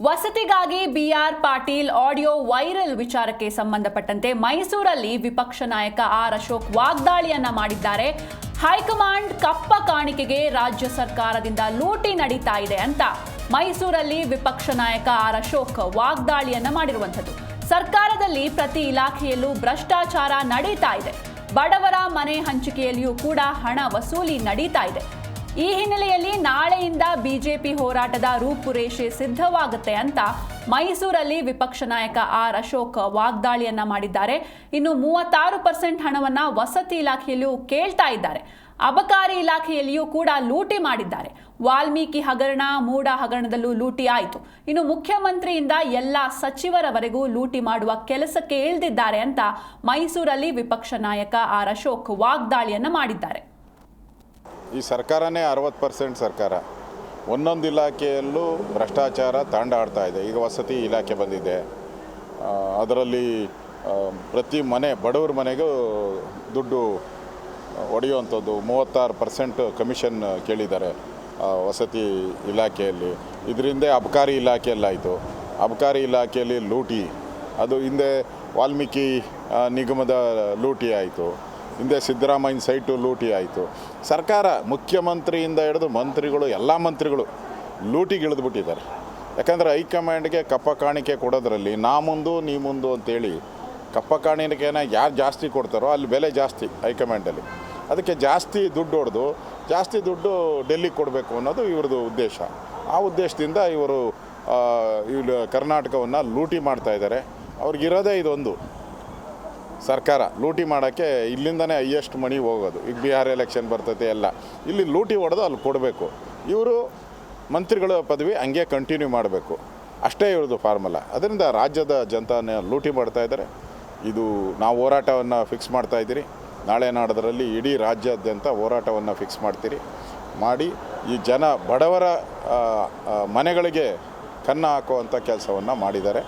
ವಸತಿಗಾಗಿ B R Patil audio viral ವಿಚಾರಕ್ಕೆ ಸಂಬಂಧಪಟ್ಟಂತೆ ಮೈಸೂರಲ್ಲಿ ವಿಪಕ್ಷ ನಾಯಕ ಆರ್ ಅಶೋಕ್ ವಾಗ್ದಾಳಿಯನ್ನ ಮಾಡಿದ್ದಾರೆ. ಹೈಕಮಾಂಡ್ ಕಪ್ಪ ಕಾಣಿಕೆಗೆ ರಾಜ್ಯ ಸರ್ಕಾರದಿಂದ ಲೂಟಿ ನಡೀತಾ ಇದೆ ಅಂತ ಮೈಸೂರಲ್ಲಿ ವಿಪಕ್ಷ ನಾಯಕ ಆರ್ ಅಶೋಕ್ ವಾಗ್ದಾಳಿಯನ್ನ ಮಾಡಿರುವಂಥದ್ದು. ಸರ್ಕಾರದಲ್ಲಿ ಪ್ರತಿ ಇಲಾಖೆಯಲ್ಲೂ ಭ್ರಷ್ಟಾಚಾರ ನಡೀತಾ ಇದೆ. ಬಡವರ ಮನೆ ಹಂಚಿಕೆಯಲ್ಲಿಯೂ ಕೂಡ ಹಣ ವಸೂಲಿ ನಡೀತಾ ಇದೆ. ಈ ಹಿನ್ನೆಲೆಯಲ್ಲಿ ನಾಳೆಯಿಂದ ಬಿಜೆಪಿ ಹೋರಾಟದ ರೂಪುರೇಷೆ ಸಿದ್ಧವಾಗುತ್ತೆ ಅಂತ ಮೈಸೂರಲ್ಲಿ ವಿಪಕ್ಷ ನಾಯಕ ಆರ್ ಅಶೋಕ್ ವಾಗ್ದಾಳಿಯನ್ನ ಮಾಡಿದ್ದಾರೆ. ಇನ್ನು 36% ಹಣವನ್ನ ವಸತಿ ಇಲಾಖೆಯಲ್ಲಿಯೂ ಕೇಳ್ತಾ ಇದ್ದಾರೆ. ಅಬಕಾರಿ ಇಲಾಖೆಯಲ್ಲಿಯೂ ಕೂಡ ಲೂಟಿ ಮಾಡಿದ್ದಾರೆ. ವಾಲ್ಮೀಕಿ ಹಗರಣ, ಮೂಡ ಹಗರಣದಲ್ಲೂ ಲೂಟಿ ಆಯಿತು. ಇನ್ನು ಮುಖ್ಯಮಂತ್ರಿಯಿಂದ ಎಲ್ಲ ಸಚಿವರವರೆಗೂ ಲೂಟಿ ಮಾಡುವ ಕೆಲಸಕ್ಕೆ ಇಳಿದಿದ್ದಾರೆ ಅಂತ ಮೈಸೂರಲ್ಲಿ ವಿಪಕ್ಷ ನಾಯಕ ಆರ್ ಅಶೋಕ್ ವಾಗ್ದಾಳಿಯನ್ನ ಮಾಡಿದ್ದಾರೆ. ಈ ಸರ್ಕಾರನೇ 60% ಸರ್ಕಾರ. ಒಂದೊಂದು ಇಲಾಖೆಯಲ್ಲೂ ಭ್ರಷ್ಟಾಚಾರ ತಾಂಡ ಆಡ್ತಾ ಇದೆ. ಈಗ ವಸತಿ ಇಲಾಖೆ ಬಂದಿದೆ, ಅದರಲ್ಲಿ ಪ್ರತಿ ಮನೆ ಬಡವರ ಮನೆಗೂ ದುಡ್ಡು ಹೊಡೆಯುವಂಥದ್ದು 36% ಕಮಿಷನ್ ಕೇಳಿದ್ದಾರೆ ವಸತಿ ಇಲಾಖೆಯಲ್ಲಿ. ಇದರಿಂದ ಅಬಕಾರಿ ಇಲಾಖೆಯಲ್ಲಾಯಿತು. ಅಬಕಾರಿ ಇಲಾಖೆಯಲ್ಲಿ ಲೂಟಿ, ಅದು ಹಿಂದೆ ವಾಲ್ಮೀಕಿ ನಿಗಮದ ಲೂಟಿ ಆಯಿತು, ಹಿಂದೆ ಸಿದ್ದರಾಮಯ್ಯನ ಸೈಟು ಲೂಟಿ ಆಯಿತು. ಸರ್ಕಾರ ಮುಖ್ಯಮಂತ್ರಿಯಿಂದ ಹಿಡಿದು ಮಂತ್ರಿಗಳು, ಎಲ್ಲ ಮಂತ್ರಿಗಳು ಲೂಟಿಗಿಳಿದ್ಬಿಟ್ಟಿದ್ದಾರೆ. ಯಾಕಂದರೆ ಹೈಕಮಾಂಡ್ಗೆ ಕಪ್ಪ ಕಾಣಿಕೆ ಕೊಡೋದ್ರಲ್ಲಿ ನಾ ಮುಂದು ನೀ ಮುಂದು ಅಂತೇಳಿ ಕಪ್ಪ ಕಾಣಿಕೆನ ಯಾರು ಜಾಸ್ತಿ ಕೊಡ್ತಾರೋ ಅಲ್ಲಿ ಬೆಲೆ ಜಾಸ್ತಿ ಹೈಕಮಾಂಡಲ್ಲಿ. ಅದಕ್ಕೆ ಜಾಸ್ತಿ ದುಡ್ಡು ಹೊಡೆದು ಜಾಸ್ತಿ ದುಡ್ಡು ಡೆಲ್ಲಿಗೆ ಕೊಡಬೇಕು ಅನ್ನೋದು ಇವ್ರದ್ದು ಉದ್ದೇಶ. ಆ ಉದ್ದೇಶದಿಂದ ಇವರು ಕರ್ನಾಟಕವನ್ನು ಲೂಟಿ ಮಾಡ್ತಾಯಿದ್ದಾರೆ. ಅವ್ರಿಗಿರೋದೇ ಇದೊಂದು ಸರ್ಕಾರ, ಲೂಟಿ ಮಾಡೋಕ್ಕೆ ಇಲ್ಲಿಂದನೇ ಹೈಯೆಸ್ಟ್ ಮನಿ ಹೋಗೋದು. ಈಗ ಬಿಹಾರ್ ಎಲೆಕ್ಷನ್ ಬರ್ತೈತೆ ಎಲ್ಲ, ಇಲ್ಲಿ ಲೂಟಿ ಹೊಡೆದು ಅಲ್ಲಿ ಕೊಡಬೇಕು. ಇವರು ಮಂತ್ರಿಗಳ ಪದವಿ ಹಂಗೆ ಕಂಟಿನ್ಯೂ ಮಾಡಬೇಕು, ಅಷ್ಟೇ ಇವ್ರದ್ದು ಫಾರ್ಮುಲಾ. ಅದರಿಂದ ರಾಜ್ಯದ ಜನತಾನ ಲೂಟಿ ಮಾಡ್ತಾಯಿದ್ದಾರೆ. ಇದು ನಾವು ಹೋರಾಟವನ್ನು ಫಿಕ್ಸ್ ಮಾಡ್ತಾಯಿದ್ದೀರಿ. ನಾಳೆ ನಾಡೋದರಲ್ಲಿ ಇಡೀ ರಾಜ್ಯಾದ್ಯಂತ ಹೋರಾಟವನ್ನು ಫಿಕ್ಸ್ ಮಾಡಿ ಈ ಜನ ಬಡವರ ಮನೆಗಳಿಗೆ ಕನ್ನ ಹಾಕುವಂಥ ಕೆಲಸವನ್ನು ಮಾಡಿದ್ದಾರೆ.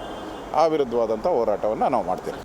ಆ ವಿರುದ್ಧವಾದಂಥ ಹೋರಾಟವನ್ನು ನಾವು ಮಾಡ್ತೀವಿ.